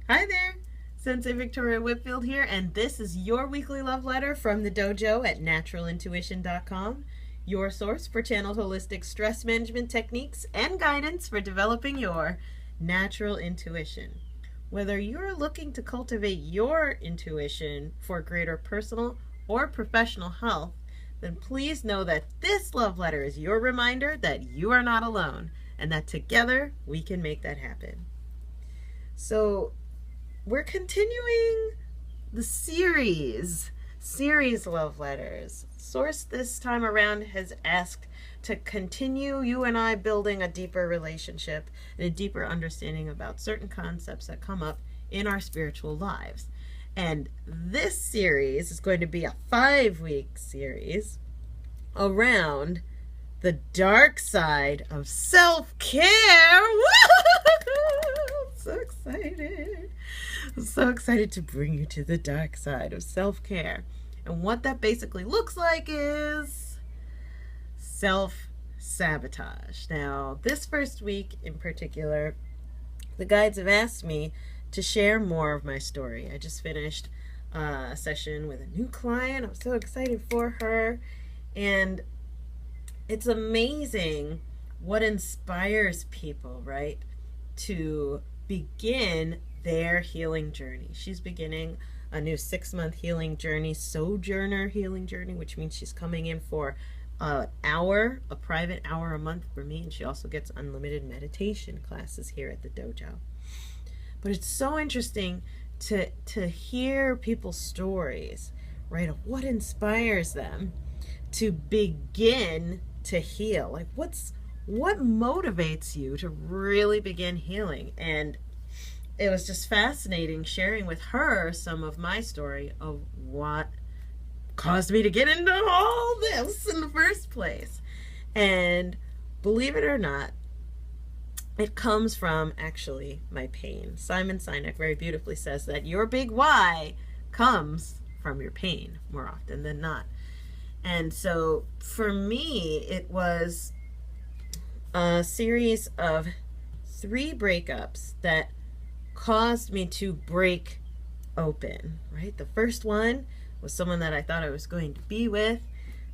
Hi there, Sensei Victoria Whitfield here, and this is your weekly love letter from the dojo at naturalintuition.com, your source for channeled holistic stress management techniques and guidance for developing your natural intuition. Whether you're looking to cultivate your intuition for greater personal or professional health, then please know that this love letter is your reminder that you are not alone and that together we can make that happen. So, we're continuing the series love letters. Source this time around has asked to continue you and I building a deeper relationship and a deeper understanding about certain concepts that come up in our spiritual lives. And this series is going to be a 5-week series around the dark side of self-care. So excited. I'm so excited to bring you to the dark side of self-care. And what that basically looks like is self-sabotage. Now, this first week in particular, the guides have asked me to share more of my story. I just finished a session with a new client. I'm so excited for her. And it's amazing what inspires people, right, to begin their healing journey. She's beginning a new 6-month healing journey, sojourner healing journey, which means she's coming in for a private hour a month for me, and she also gets unlimited meditation classes here at the dojo. But it's so interesting to hear people's stories, right, of what inspires them to begin to heal. Like, what motivates you to really begin healing? And it was just fascinating sharing with her some of my story of what caused me to get into all this in the first place. And believe it or not, it comes from actually my pain. Simon Sinek very beautifully says that your big why comes from your pain more often than not. And so for me, it was a series of 3 breakups that caused me to break open, right? The first one was someone that I thought I was going to be with,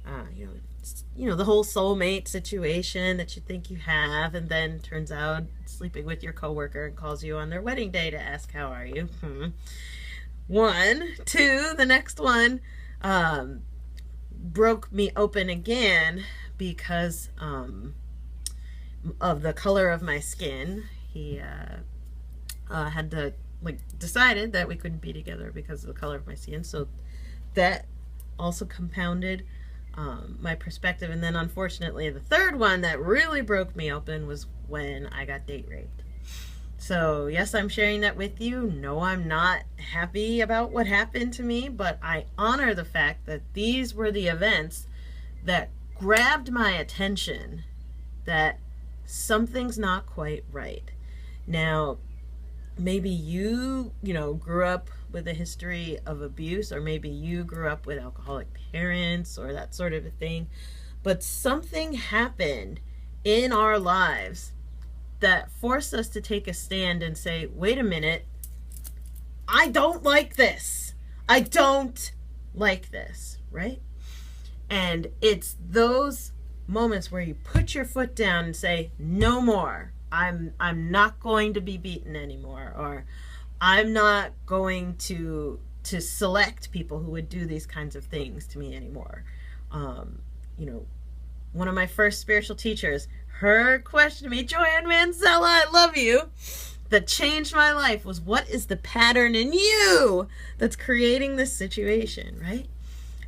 the whole soulmate situation that you think you have, and then turns out sleeping with your coworker and calls you on their wedding day to ask, how are you? 1, 2, the next one broke me open again because of the color of my skin. He had to decided that we couldn't be together because of the color of my skin, so that also compounded my perspective. And then unfortunately the third one that really broke me open was when I got date raped. So yes, I'm sharing that with you. No, I'm not happy about what happened to me, but I honor the fact that these were the events that grabbed my attention, that something's not quite right. Now, maybe you grew up with a history of abuse, or maybe you grew up with alcoholic parents or that sort of a thing, but something happened in our lives that forced us to take a stand and say, wait a minute, I don't like this. I don't like this, right? And it's those moments where you put your foot down and say, no more. I'm not going to be beaten anymore, or I'm not going to select people who would do these kinds of things to me anymore. One of my first spiritual teachers, her question to me, Joanne Mansella, I love you, that changed my life was, what is the pattern in you that's creating this situation, right?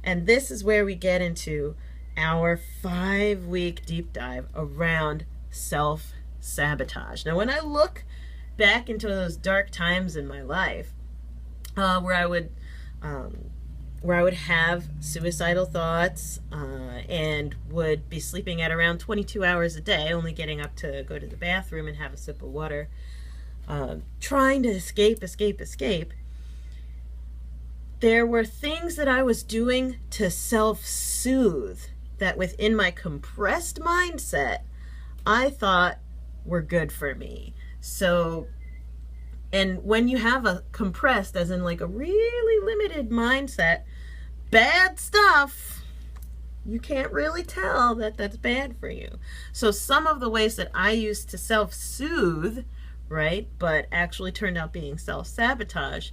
And this is where we get into our 5-week deep dive around self-sabotage. Now, when I look back into those dark times in my life, where I would have suicidal thoughts and would be sleeping at around 22 hours a day, only getting up to go to the bathroom and have a sip of water, trying to escape. There were things that I was doing to self-soothe that within my compressed mindset, I thought were good for me. So And when you have a compressed, as in like a really limited mindset, bad stuff, you can't really tell that that's bad for you. So some of the ways that I used to self-soothe, right, but actually turned out being self-sabotage,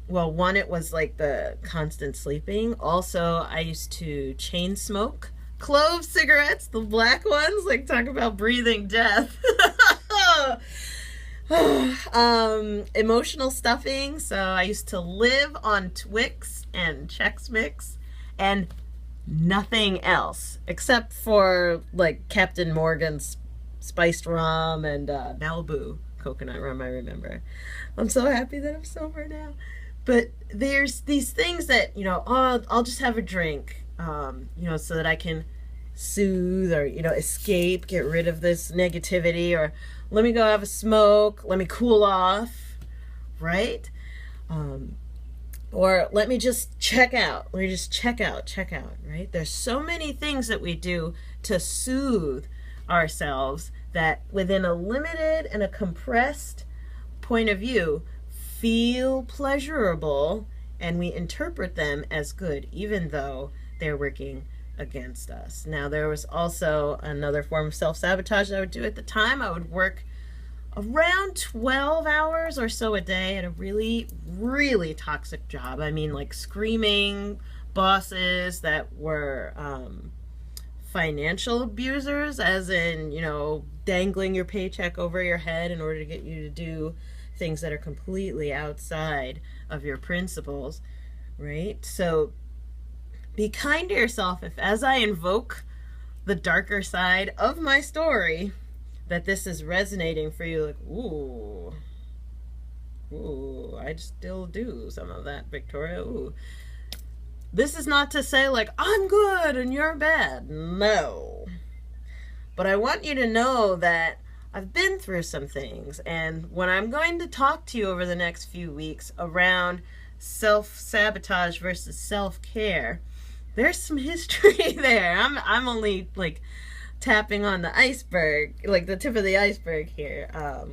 well, one, it was like the constant sleeping. Also, I used to chain smoke clove cigarettes, the black ones, like talk about breathing death. Emotional stuffing. So I used to live on Twix and Chex Mix and nothing else except for like Captain Morgan's spiced rum and Malibu coconut rum, I remember. I'm so happy that I'm sober now. But there's these things that, you know, oh, I'll just have a drink, you know, so that I can soothe or, you know, escape, get rid of this negativity, or let me go have a smoke, let me cool off, right? Or let me just check out, check out, right? There's so many things that we do to soothe ourselves that within a limited and a compressed point of view feel pleasurable, and we interpret them as good, even though they're working against us. Now, there was also another form of self-sabotage that I would do at the time. I would work around 12 hours or so a day at a really, really toxic job. I mean, like screaming bosses that were financial abusers, as in, you know, dangling your paycheck over your head in order to get you to do things that are completely outside of your principles, right? So be kind to yourself. If, as I invoke the darker side of my story, that this is resonating for you, like, ooh, I still do some of that, Victoria, ooh. This is not to say, like, I'm good and you're bad. No. But I want you to know that I've been through some things, and when I'm going to talk to you over the next few weeks around self-sabotage versus self-care, there's some history there. I'm only like tapping on the iceberg, like the tip of the iceberg here,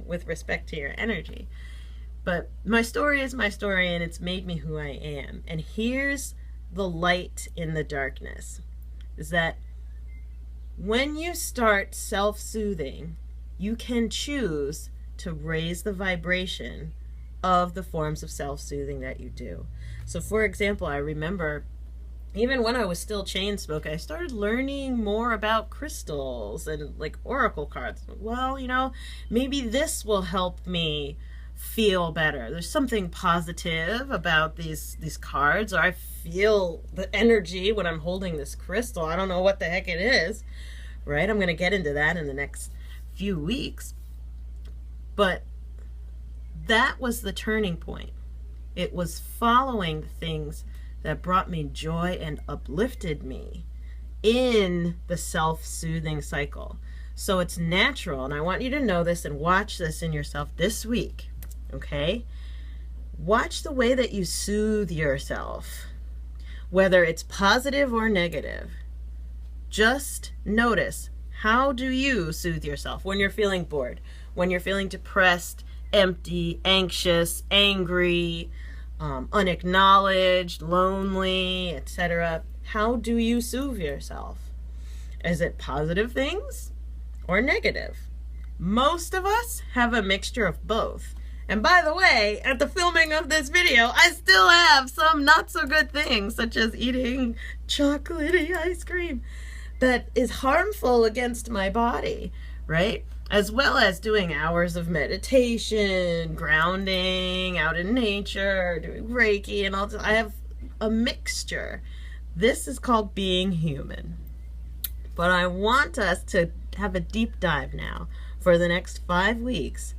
with respect to your energy. But my story is my story, and it's made me who I am. And here's the light in the darkness, is that when you start self-soothing, you can choose to raise the vibration of the forms of self-soothing that you do. So for example, I remember even when I was still chain smoking, I started learning more about crystals and like oracle cards. Well, you know, maybe this will help me feel better. There's something positive about these cards, or I feel the energy when I'm holding this crystal. I don't know what the heck it is, right? I'm going to get into that in the next few weeks. But that was the turning point. It was following the things that brought me joy and uplifted me in the self-soothing cycle. So it's natural, and I want you to know this and watch this in yourself this week, okay? Watch the way that you soothe yourself, whether it's positive or negative. Just notice, how do you soothe yourself when you're feeling bored, when you're feeling depressed, empty, anxious, angry, unacknowledged, lonely, etc.? How do you soothe yourself? Is it positive things or negative? Most of us have a mixture of both. And by the way, at the filming of this video, I still have some not so good things, such as eating chocolatey ice cream that is harmful against my body, right? As well as doing hours of meditation, grounding out in nature, doing Reiki, and all that. I have a mixture. This is called being human. But I want us to have a deep dive now for the next 5 weeks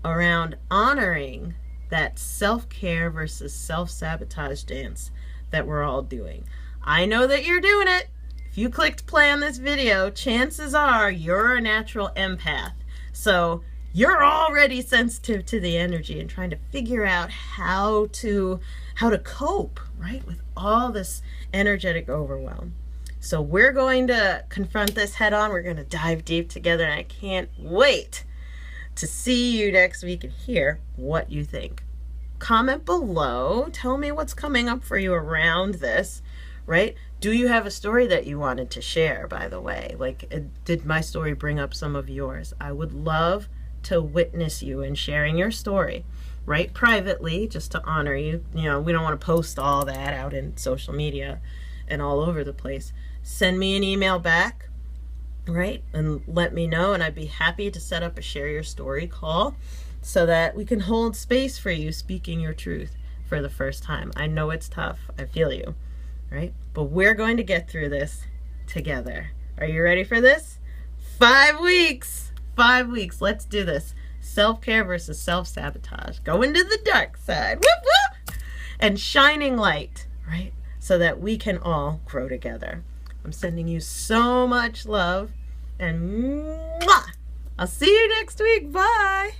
around honoring that self-care versus self-sabotage dance that we're all doing. I know that you're doing it. If you clicked play on this video, chances are you're a natural empath. So you're already sensitive to the energy and trying to figure out how to cope, right, with all this energetic overwhelm. So we're going to confront this head on. We're going to dive deep together, and I can't wait to see you next week and hear what you think. Comment below. Tell me what's coming up for you around this, right? Do you have a story that you wanted to share, by the way? Like, did my story bring up some of yours? I would love to witness you in sharing your story, right? Privately, just to honor you. You know, we don't want to post all that out in social media and all over the place. Send me an email back, right? And let me know, and I'd be happy to set up a share your story call so that we can hold space for you speaking your truth for the first time. I know it's tough. I feel you, right? But we're going to get through this together. Are you ready for this? 5 weeks. 5 weeks. Let's do this. Self-care versus self-sabotage. Go into the dark side. Whoop, whoop. And shining light, right? So that we can all grow together. I'm sending you so much love. And mwah! I'll see you next week. Bye.